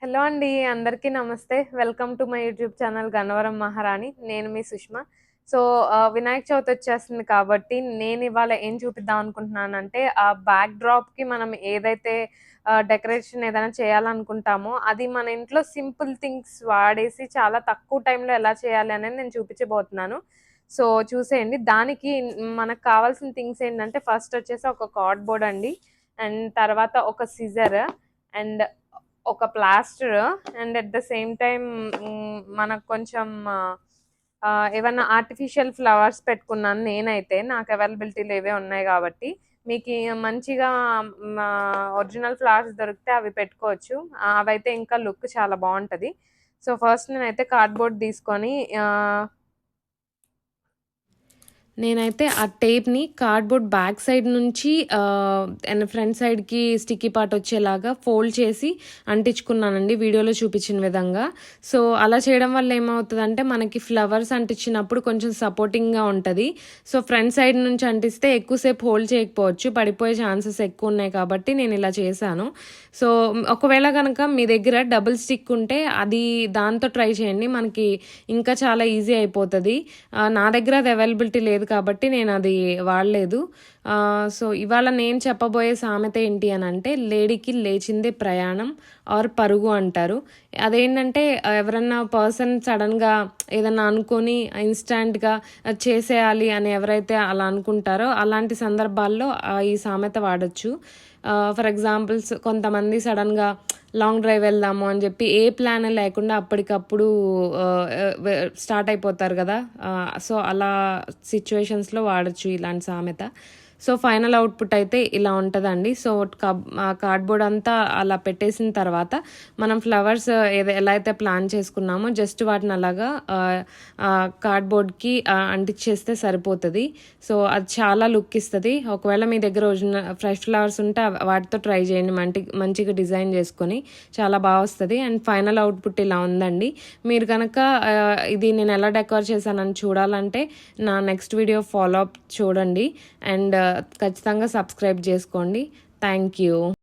Hello అండి. అందరికీ నమస్తే. Welcome to my YouTube channel 'Gannavaram మహారాణి'. నేను మీ సుష్మా. సో, వినాయక చవితి వచ్చేస్తుంది కాబట్టి నేనివాళ ఏం చూపిద్దాం అనుకుంటున్నానంటే, ఆ బ్యాక్ డ్రాప్‌కి మనం ఏదైతే డెకరేషన్ ఏదైనా చేయాలనుకుంటామో, అది మన ఇంట్లో సింపుల్ థింగ్స్ వాడేసి చాలా తక్కువ టైంలో ఎలా చేయాలి అనేది నేను చూపించబోతున్నాను. సో, చూసేయండి. దానికి మనకు కావాల్సిన థింగ్స్ ఏంటంటే, ఫస్ట్ వచ్చేసి ఒక కార్డ్‌బోర్డ్ అండి. అండ్ తర్వాత ఒక సిజర్ అండ్ ఒక plaster and at the same time మనకు కొంచెం ఏవన్నా ఆర్టిఫిషియల్ ఫ్లవర్స్ పెట్టుకున్నాను నేనైతే. నాకు అవైలబిలిటీలో ఇవే ఉన్నాయి కాబట్టి. మీకు మంచిగా ఒరిజినల్ ఫ్లవర్స్ దొరికితే అవి పెట్టుకోవచ్చు. అవైతే ఇంకా లుక్ చాలా బాగుంటుంది. సో ఫస్ట్ నేనైతే కార్డ్బోర్డ్ తీసుకొని నేనైతే ఆ టేప్‌ని కార్డ్‌బోర్డ్ బ్యాక్ సైడ్ నుంచి అండ్ ఫ్రంట్ సైడ్‌కి స్టిక్కీ పార్ట్ వచ్చేలాగా ఫోల్డ్ చేసి అంటించుకున్నానండి వీడియోలో చూపించిన విధంగా. సో, అలా చేయడం వల్ల ఏమవుతదంటే మనకి ఫ్లవర్స్ అంటించినప్పుడు కొంచెం సపోర్టింగ్‌గా ఉంటది. సో, ఫ్రంట్ సైడ్ నుంచి అంటిస్తే ఎక్కువసేపు హోల్డ్ చేయకపోవచ్చు. పడిపోయే ఛాన్సెస్ ఎక్కువున్నాయి కాబట్టి నేనిలా చేశాను. సో, ఒకవేళ గనక మీ దగ్గర డబుల్ స్టిక్ ఉంటే అది దాంతో ట్రై చేయండి. మనకి ఇంకా చాలా ఈజీ అయిపోతది. నా దగ్గర అది అవైలబిలిటీ లేదు కాబట్టి నేను అది వాడలేదు. సో, ఇవాళ నేను చెప్పబోయే సామెత ఏంటి అనంటే, లేడీకి లేచిందే ప్రయాణం ఆర్ పరుగు అంటారు. అదేంటంటే ఎవరన్నా పర్సన్ సడన్‌గా ఏదన్నా అనుకోని ఇన్‌స్టాంట్‌గా చేసేయాలి అని ఎవరైతే అలా అనుకుంటారో అలాంటి సందర్భాల్లో ఈ సామెత వాడొచ్చు. ఫర్ ఎగ్జాంపుల్స్ కొంతమంది సడన్‌గా లాంగ్ డ్రైవ్ వెళ్దాము అని చెప్పి ఏ ప్లాన్ లేకుండా అప్పటికప్పుడు స్టార్ట్ అయిపోతారు కదా. సో అలా సిచ్యువేషన్స్లో వాడచ్చు ఇలాంటి సామెత. సో ఫైనల్ అవుట్పుట్ అయితే ఇలా ఉంటుందండి. సో కార్డ్బోర్డ్ అంతా అలా పెట్టేసిన తర్వాత మనం ఫ్లవర్స్ ఎలా అయితే ప్లాన్ చేసుకున్నామో జస్ట్ వాటిని అలాగా కార్డ్బోర్డ్కి అంటించేస్తే సరిపోతుంది. సో అది చాలా లుక్ ఇస్తుంది. ఒకవేళ మీ దగ్గర ఒరిజినల్ ఫ్రెష్ ఫ్లవర్స్ ఉంటే వాటితో ట్రై చేయండి. మంచిగా డిజైన్ చేసుకొని చాలా బాగా వస్తుంది. అండ్ ఫైనల్ అవుట్పుట్ ఇలా ఉందండి. మీరు కనుక ఇది నేను ఎలా డెకరేట్ చేశానని చూడాలంటే నా నెక్స్ట్ వీడియో ఫాలో అప్ చూడండి. అండ్ ఖచ్చితంగా సబ్స్క్రైబ్ చేసుకోండి. Thank you.